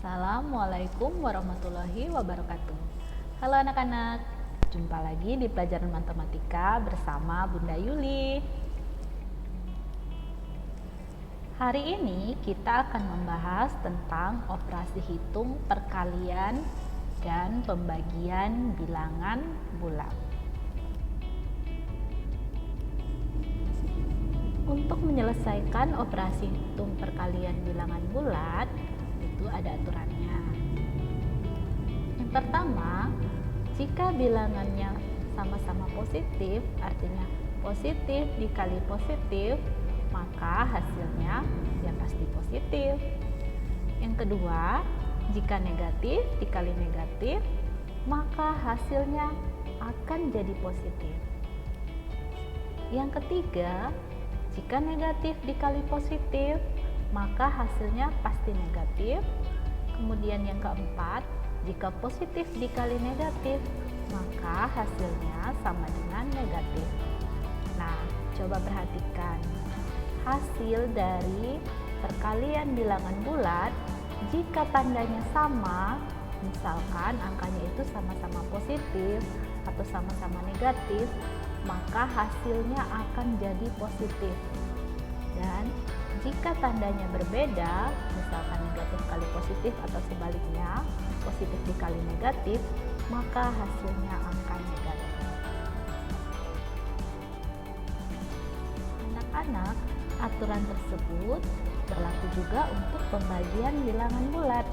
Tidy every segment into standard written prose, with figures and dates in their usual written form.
Assalamualaikum warahmatullahi wabarakatuh. Halo anak-anak, jumpa lagi di pelajaran matematika bersama Bunda Yuli. Hari ini kita akan membahas tentang operasi hitung perkalian dan pembagian bilangan bulat. Untuk menyelesaikan operasi hitung perkalian bilangan bulat, itu ada aturannya. Yang pertama, jika bilangannya sama-sama positif, artinya positif dikali positif, maka hasilnya ya pasti positif. Yang kedua, jika negatif dikali negatif, maka hasilnya akan jadi positif. Yang ketiga, jika negatif dikali positif, maka hasilnya pasti negatif. Kemudian yang keempat, jika positif dikali negatif, maka hasilnya sama dengan negatif. Nah, coba perhatikan. Hasil dari perkalian bilangan bulat, jika tandanya sama, misalkan angkanya itu sama-sama positif atau sama-sama negatif, maka hasilnya akan jadi positif. Dan jika tandanya berbeda, misalkan negatif kali positif atau sebaliknya, positif dikali negatif, maka hasilnya akan negatif. Anak-anak, aturan tersebut berlaku juga untuk pembagian bilangan bulat.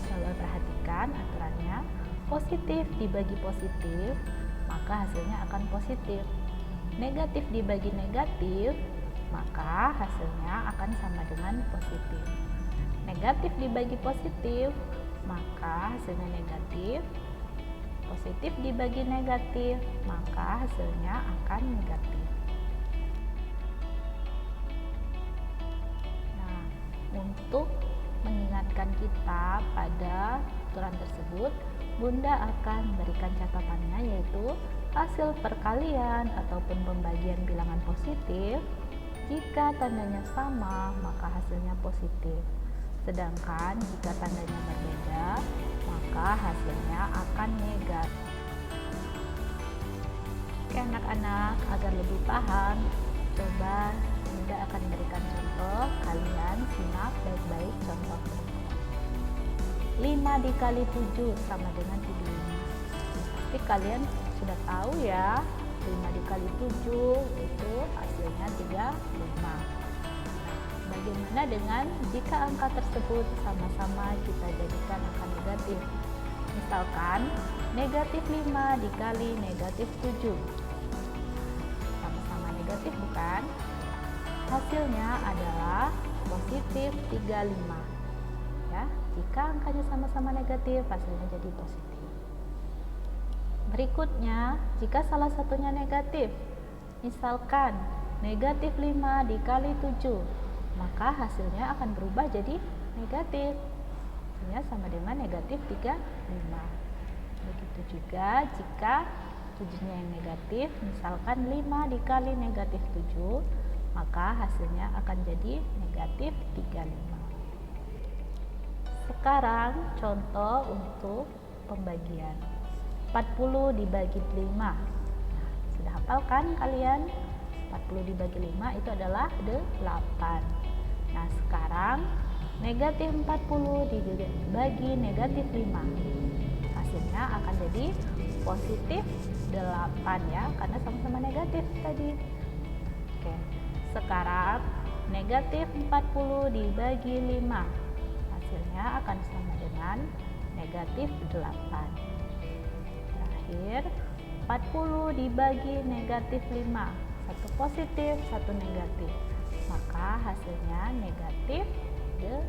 Coba perhatikan aturannya, positif dibagi positif, maka hasilnya akan positif. Negatif dibagi negatif, maka hasilnya akan sama dengan positif. Negatif dibagi positif, maka hasilnya negatif. Positif dibagi negatif, maka hasilnya akan negatif. Nah, untuk mengingatkan kita pada aturan tersebut, Bunda akan berikan catatannya, yaitu hasil perkalian ataupun pembagian bilangan positif. Jika tandanya sama, maka hasilnya positif. Sedangkan jika tandanya berbeda, maka hasilnya akan negatif. Oke anak-anak, agar lebih paham, coba Bunda akan berikan contoh. Kalian simak baik-baik contoh. 5 dikali 7 sama dengan 35. Pasti kalian sudah tahu ya, 5 dikali 7 itu hasilnya 35. Bagaimana dengan jika angka tersebut sama-sama kita jadikan angka negatif? Misalkan negatif 5 dikali negatif 7. Sama-sama negatif bukan? Hasilnya adalah positif 35. Ya, jika angkanya sama-sama negatif, hasilnya jadi positif. Berikutnya, jika salah satunya negatif, misalkan negatif 5 dikali 7, maka hasilnya akan berubah jadi negatif. Hasilnya sama dengan negatif 35. Begitu juga jika 7-nya yang negatif, misalkan 5 dikali negatif 7, maka hasilnya akan jadi negatif 35. Sekarang contoh untuk pembagian. 40 dibagi 5. Nah, sudah hafal kan kalian? 40 dibagi 5 itu adalah 8. Nah, sekarang negatif 40 dibagi negatif 5. Hasilnya akan jadi positif 8 ya, karena sama-sama negatif tadi. Oke. Sekarang negatif 40 dibagi 5. Hasilnya akan sama dengan negatif 8. 40 dibagi negatif 5, satu positif, satu negatif, maka hasilnya negatif 8.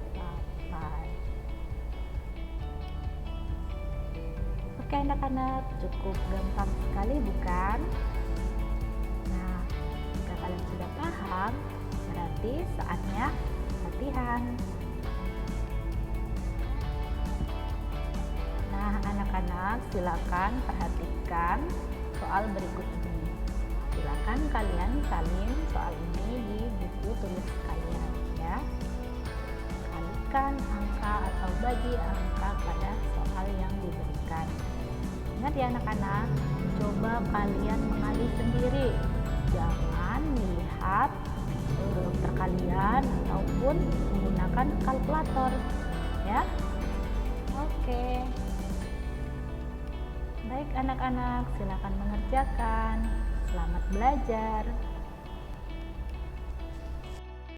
Oke anak-anak, cukup gampang sekali bukan? Nah, jika kalian sudah paham, berarti saatnya latihan. Nah, anak-anak silakan perhatikan soal berikut ini. Silakan kalian salin soal ini di buku tulis kalian ya. berikan angka atau bagi angka pada soal yang diberikan. Ingat ya anak-anak, coba kalian mengalih sendiri. Jangan lihat perkalian ataupun menggunakan kalkulator ya. Oke. Baik anak-anak, silakan mengerjakan. Selamat belajar.